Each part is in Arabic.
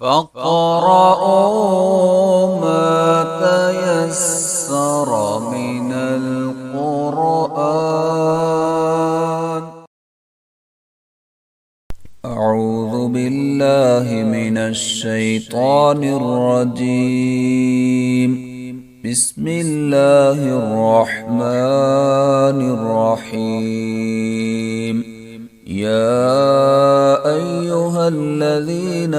فاقرؤوا ما تيسر من القرآن. أعوذ بالله من الشيطان الرجيم. بسم الله الرحمن الرحيم. يا أيها الذين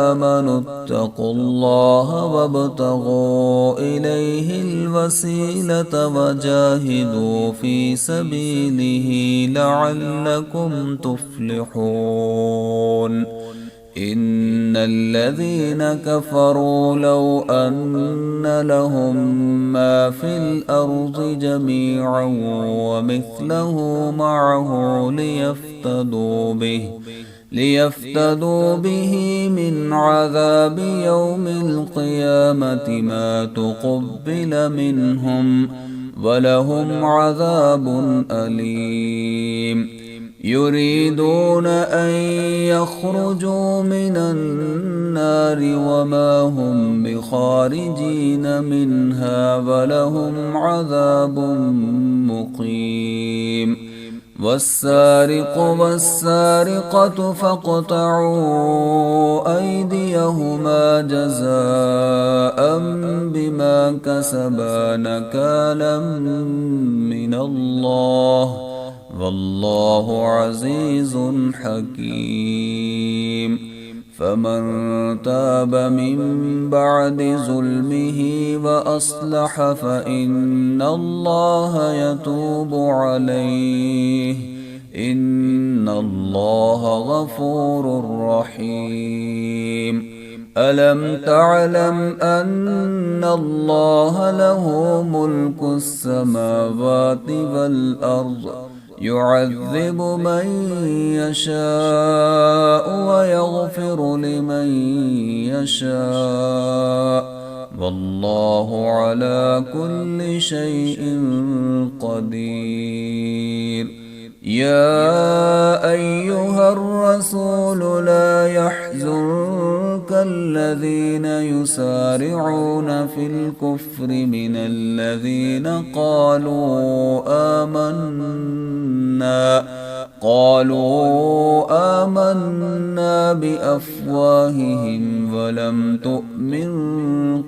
آمنوا اتقوا الله وابتغوا إليه الوسيلة وجاهدوا في سبيله لعلكم تفلحون. إن الذين كفروا لو أن لهم ما في الأرض جميعا ومثله معه ليفتدوا به من عذاب يوم القيامة ما تقبل منهم ولهم عذاب أليم. يريدون أن يخرجوا من النار وما هم بخارجين منها ولهم عذاب مقيم. والسارق والسارقة فاقطعوا أيديهما جزاء بما كسبا نكالا من الله والله عزيز حكيم. فمن تاب من بعد ظلمه وأصلح فإن الله يتوب عليه إن الله غفور رحيم. ألم تعلم أن الله له ملك السماوات والأرض يعذب من يشاء ويغفر لمن يشاء والله على كل شيء قدير. يا أيها الرسول لا يحزنك الذين يسارعون في الكفر من الذين قالوا آمنا بأفواههم ولم تؤمن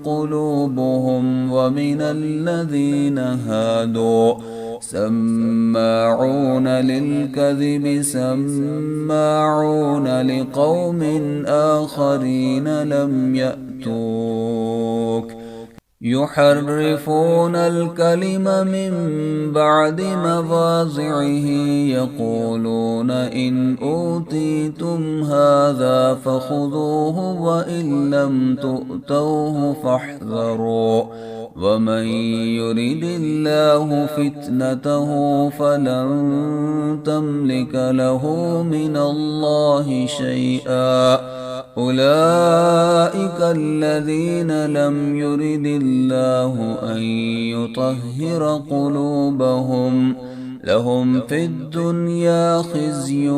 قلوبهم ومن الذين هادوا سماعون للكذب سماعون لقوم آخرين لم يأتوك يحرفون الكلم من بعد مواضعه يقولون إن أوتيتم هذا فخذوه وإن لم تؤتوه فاحذروا ومن يرد الله فتنته فلن تملك له من الله شيئا. أولئك الذين لم يرد الله أن يطهر قلوبهم لهم في الدنيا خزي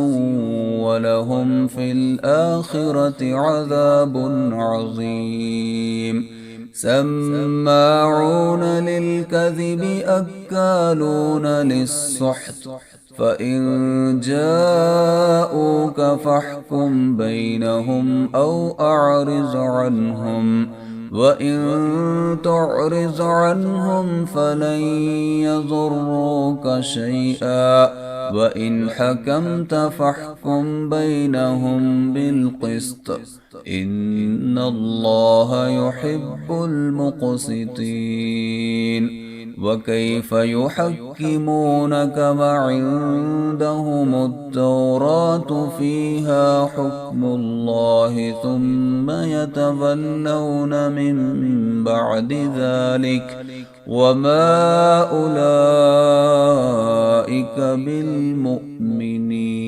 ولهم في الآخرة عذاب عظيم. سماعون للكذب أكالون للسحت فإن جاءوك فاحكم بينهم أو أعرض عنهم وإن تعرض عنهم فلن يضروك شيئا وإن حكمت فاحكم بينهم بالقسط إن الله يحب المقسطين. وكيف يحكمونك وعندهم التوراة فيها حكم الله ثم يتولون من بعد ذلك وما أولئك بالمؤمنين.